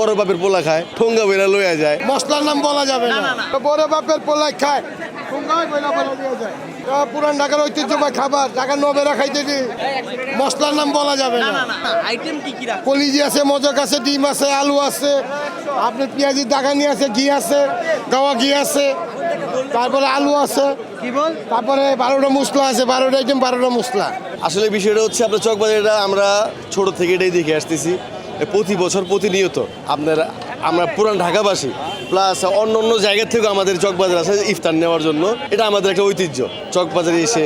বড় বাপের পোলা খায়, ঠোঙ্গা বইরা লইয়া যায়। মশলার নাম বলা যাবে না, বড় বাপের পোলাই খায়, ঠোঙ্গায় বইলা বলা দিয়ে যায়। পুরান ঢাকার ঐতিহ্যবাহী খাবার, ঢাকার নবেরা খাইতেছি, মশলার নাম বলা যাবে না। আইটেম কি কি রাখেন? কলিজি আছে, মজক আছে, ডিম আছে, আলু আছে, আপনার পেঁয়াজি দাগানি আছে, ঘি আছে, গাওয়া ঘি আছে, তারপরে আলু আছে, কি বল? তারপরে 12টা মশলা আছে, 12টা আইটেম, 12টা মশলা। আসলে বিষয়টা হচ্ছে আপনার চকবাজারটা আমরা ছোট থেকে এটাই দেখে আসতেছি, প্রতি বছর প্রতিনিয়ত আপনার আমরা পুরান ঢাকাবাসী প্লাস অন্য অন্য জায়গা থেকেও আমাদের চকবাজার আছে ইফতার নেওয়ার জন্য। এটা আমাদের একটা ঐতিহ্য, চকবাজারে এসে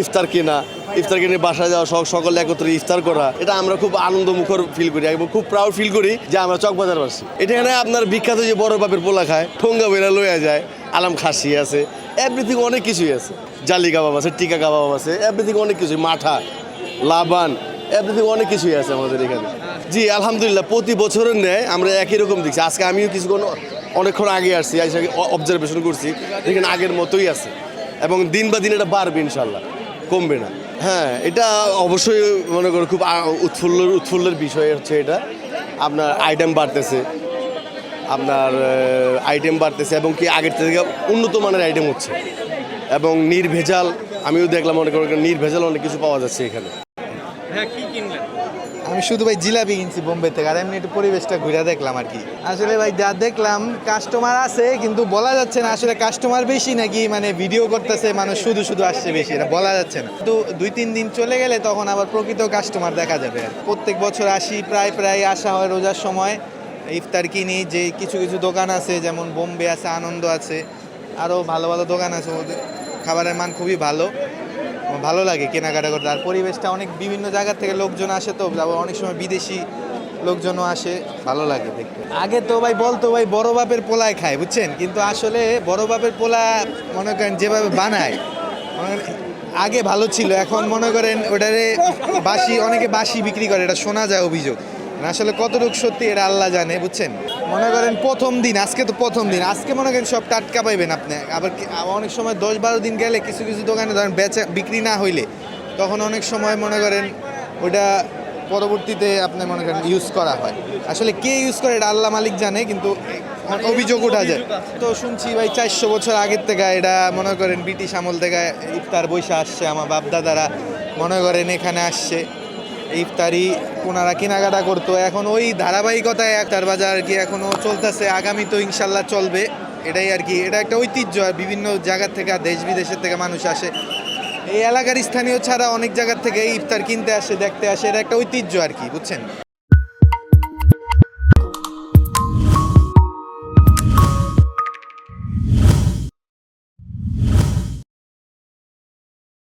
ইফতার কেনা, ইফতার কিনে বাসায় যাওয়া, সকলে একত্রে ইফতার করা, এটা আমরা খুব আনন্দমুখর ফিল করি এবং খুব প্রাউড ফিল করি যে আমরা চকবাজারবাসী। এখানে আপনার বিখ্যাত যে বড় বাপের পোলা খায়, ঠোঙ্গা বেরা লইয়া যায়, আলাম খাসি আছে, এভরিথিং অনেক কিছুই আছে, জালি কাবাব আছে, টিকা কাবাব আছে, এভরিথিং অনেক কিছুই, মাঠা, লাবান, এভরিথিং অনেক কিছুই আছে আমাদের এখানে। জি আলহামদুলিল্লাহ, প্রতি বছরের ন্যায় আমরা একই রকম দেখছি। আজকে আমিও কিছুক্ষণ অনেকক্ষণ আগে আসছি, অবজারভেশন করছি, এখানে আগের মতোই আছে এবং দিন বা দিন এটা বাড়বে ইনশাল্লাহ, কমবে না। হ্যাঁ, এটা অবশ্যই মনে করো খুব উৎফুল্লের বিষয় হচ্ছে এটা। আপনার আইটেম বাড়তেছে, এবং কি আগের থেকে উন্নত মানের আইটেম হচ্ছে এবং নির্ভেজাল। আমিও দেখলাম অনেক নির্ভেজাল অনেক কিছু পাওয়া যাচ্ছে এখানে। হ্যাঁ, কি কিনলেন? আমি শুধু ভাই জিলাপি কিনছি বোম্বে থেকে, আর এমনি একটু পরিবেশটা ঘুরে দেখলাম আর কি। আসলে ভাই যা দেখলাম, কাস্টমার আছে কিন্তু বলা যাচ্ছে না আসলে কাস্টমার বেশি নাকি মানে ভিডিও করতেছে মানুষ শুধু শুধু আসছে বেশি, এটা বলা যাচ্ছে না। তো 2-3 দিন চলে গেলে তখন আবার প্রকৃত কাস্টমার দেখা যাবে। আর প্রত্যেক বছর আসি, প্রায় আসা হয় রোজার সময়, ইফতার কিনি। যে কিছু কিছু দোকান আছে যেমন বোম্বে আছে, আনন্দ আছে, আরও ভালো ভালো দোকান আছে, ওদের খাবারের মান খুবই ভালো লাগে কেনাকাটা করতে। আর পরিবেশটা অনেক বিভিন্ন জায়গা থেকে লোকজন আসে, তো অনেক সময় বিদেশি লোকজনও আসে, ভালো লাগে দেখতে। আগে তো ভাই বলতো ভাই বড় বাপের পোলায় খায়, বুঝছেন, কিন্তু আসলে বড় বাপের পোলা মনে করেন যেভাবে বানায় আগে ভালো ছিল, এখন মনে করেন ওটারে অনেকে বাসি বিক্রি করে, এটা শোনা যায় অভিযোগ। আসলে কতটুকু সত্যি এটা আল্লাহ জানে, বুঝছেন। মনে করেন প্রথম দিন, আজকে তো প্রথম দিন, আজকে মনে করেন সব টাটকা পাইবেন আপনি। আবার অনেক সময় 10-12 দিন গেলে কিছু কিছু দোকানে ধরেন বিক্রি না হইলে তখন অনেক সময় মনে করেন ওটা পরবর্তীতে আপনি মনে করেন ইউজ করা হয়। আসলে কে ইউজ করে এটা আল্লাহ মালিক জানে, কিন্তু অভিযোগ ওঠা যায়। তো শুনছি ভাই 400 বছর আগের থেকে এটা মনে করেন ব্রিটিশ আমল থেকে ইফতার বৈশা আসছে, আমার বাপদাদারা মনে করেন এখানে আসছে ইফতারি ওনারা কেনাকাটা করতো। এখন ওই ধারাবাহিকতায় ইফতার বাজার আর কি এখনও চলতেছে, আগামী তো ইনশাল্লাহ চলবে। এটাই আর কি, এটা একটা ঐতিহ্য। আর বিভিন্ন জায়গার থেকে, দেশ বিদেশের থেকে মানুষ আসে, এই এলাকার স্থানীয় ছাড়া অনেক জায়গার থেকে ইফতার কিনতে আসে, দেখতে আসে, এটা একটা ঐতিহ্য আর কি, বুঝছেন।